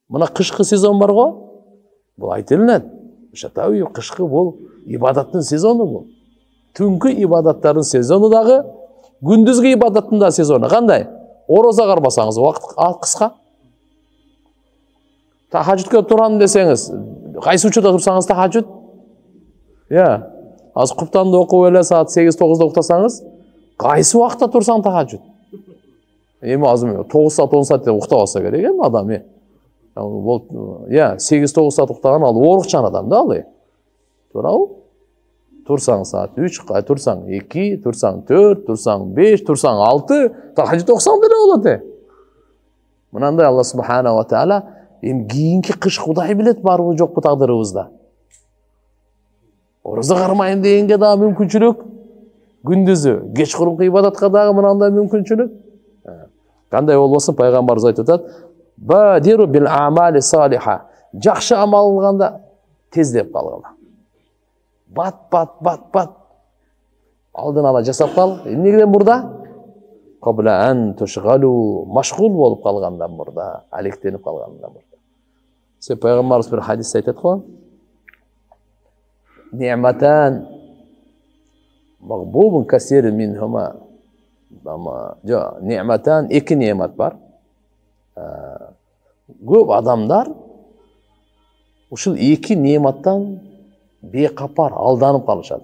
Мына кышкы сезон бар го, бул айтылынат. Шатави кышкы бул ибадаттын сезону бул. Түнкү ибадаттардын сезону дагы, күндүзгү ибадаттын да сезону. Кандай? Ороза карбасаңыз убакыт кыска. Тахажжудка турам десеңиз, кайсы учурда турсаңыз тахажжуд? Я, аз куптанды окуп эле саат 8-9-да уктасаңыз, кайсы убакытта турсаң тахажжуд? Эми азыр 9 саат 10 саат уктап алса керек эми адам. Я, 8-9 саат уктаган ал оорукчан адам да ал. Туурабы? Турсаң саат 3, турсаң 2, турсаң 4, турсаң 5, турсаң 6, тахажжуд окусаң деле болот. Мынандай Алла субханаху ва таала эми кийинки кыш Кудай билет барбы жокпу тагдырыбызда. Ороза кармайын дегенге дагы мүмкүнчүлүк, күндүзү кечкурунку ибадатка дагы мынандай мүмкүнчүлүк. Кандай болбосун пайгамбарыбыз айтып атат: "Бадиру бил амали салиха." Жакшы амал кылганда тездеп калгыла. Бат. Алдын ала жасап кал. Эмнеден мурда? Кабла ан тушгалу, машгул болуп калгандан мурда, алектенип калгандан мурда. Се пайгамбарыбыз бир хадис айтат го. Ниъматан мағбубун касир минхума. Ниъматан, эки неъмат бар. Көп адамдар ушул эки неъматтан бейкапар, алданып калышат.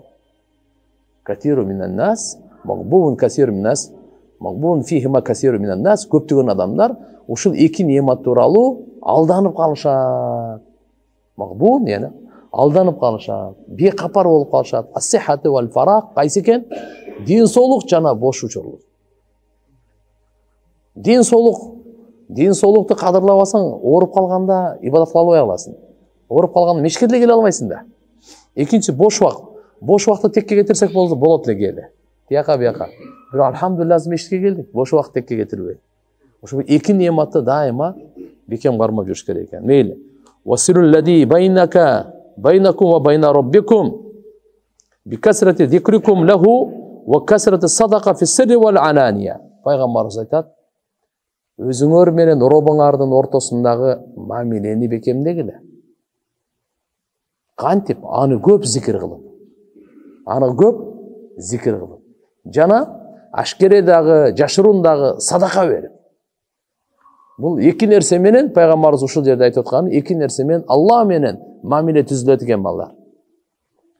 Катиру минан нас, мағбубун касир минан нас, мағбубун фихима касиру минан нас. Көптөгөн адамдар ушул эки неъмат тууралуу алданып калышат. Мағбубун, яны алданып калышат, бейкапар болуп калышат. Ас-сиххату вал фарак кайсы экен? Дин соолук жана бош учурлук. Дин соолукту кадырлабасаң, ооруп калганда ибадат кыла албай каласың. Ооруп калганда мешітке деле келе албайсың да. Экинчи бош убакыт. Бош убакытты текке кетирсек болот эле келе. Тияка бияка. Бирок алхамдулилlah мешітке келдик. Бош убакыт текке кетирбей. Ошо эки неъматты дайыма бекем кармап жүрүш керек экен. Мейли. Васирул лади байнакум ва байна раббикум бикасрати зикрикум лаху ва касрати садака фи сирри вал алания. Пайгамбарыбыз айтат: өзүңөр менен робуңардын ортосундагы мамилени бекемдегиле. Кантип? Аны көп зикир кылып. Жана ашкередагы, жашырундагы садака берип. Бул эки нерсе менен пайгамбарыбыз ушул жерде айтып аткан, эки нерсе менен Алла менен мамиле түзүлөт экен балдар.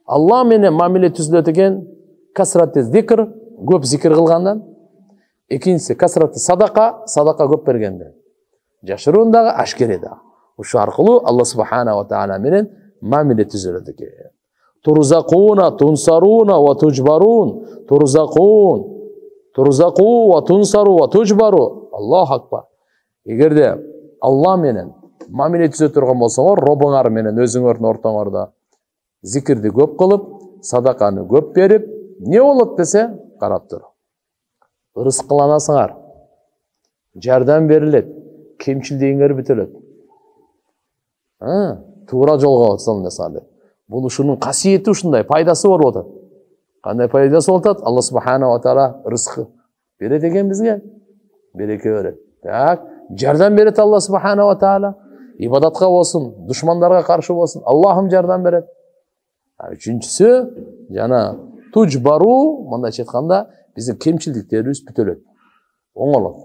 Алла менен мамиле түзүлөт экен касраты зикр, көп зикир кылгандан. Экинчиси касраты садака көп бергенде. Жашырундагы, ашкередагы. Ушу аркылуу Алла субханаху ва таала менен мамиле түзүлөт экен. Турзакуна, тунсаруна ва тужбарун. Турзаку ва тунсару ва тужбару. Аллаху акбар. Эгерде Алла менен мамиле түзө турган болсоңор, робуңар менен өзүңөрдүн ортоңордо зикирди көп кылып, садаканы көп берип, не болот десе, карап тур. Ырыскыланасыңар. Жардам берилет, кемчилдигиңер бүтөлөт. Туура жолго салынасыңар. Бул ушунун касиети ушундай, пайдасы бар болот. Кандай пайдасы болот? Алла субханаху ва таала рызкы берет экен бизге. Береке берет. Так, жардам берет Алла субханаху ва таала. Ибадатка болсун, душмандарга каршы болсун, Аллахым жардам берет. Үчүнчүсү, жана тужбару, мындайча айтканда, биздин кемчилдиктерибиз бүтөлөт. Оңолот.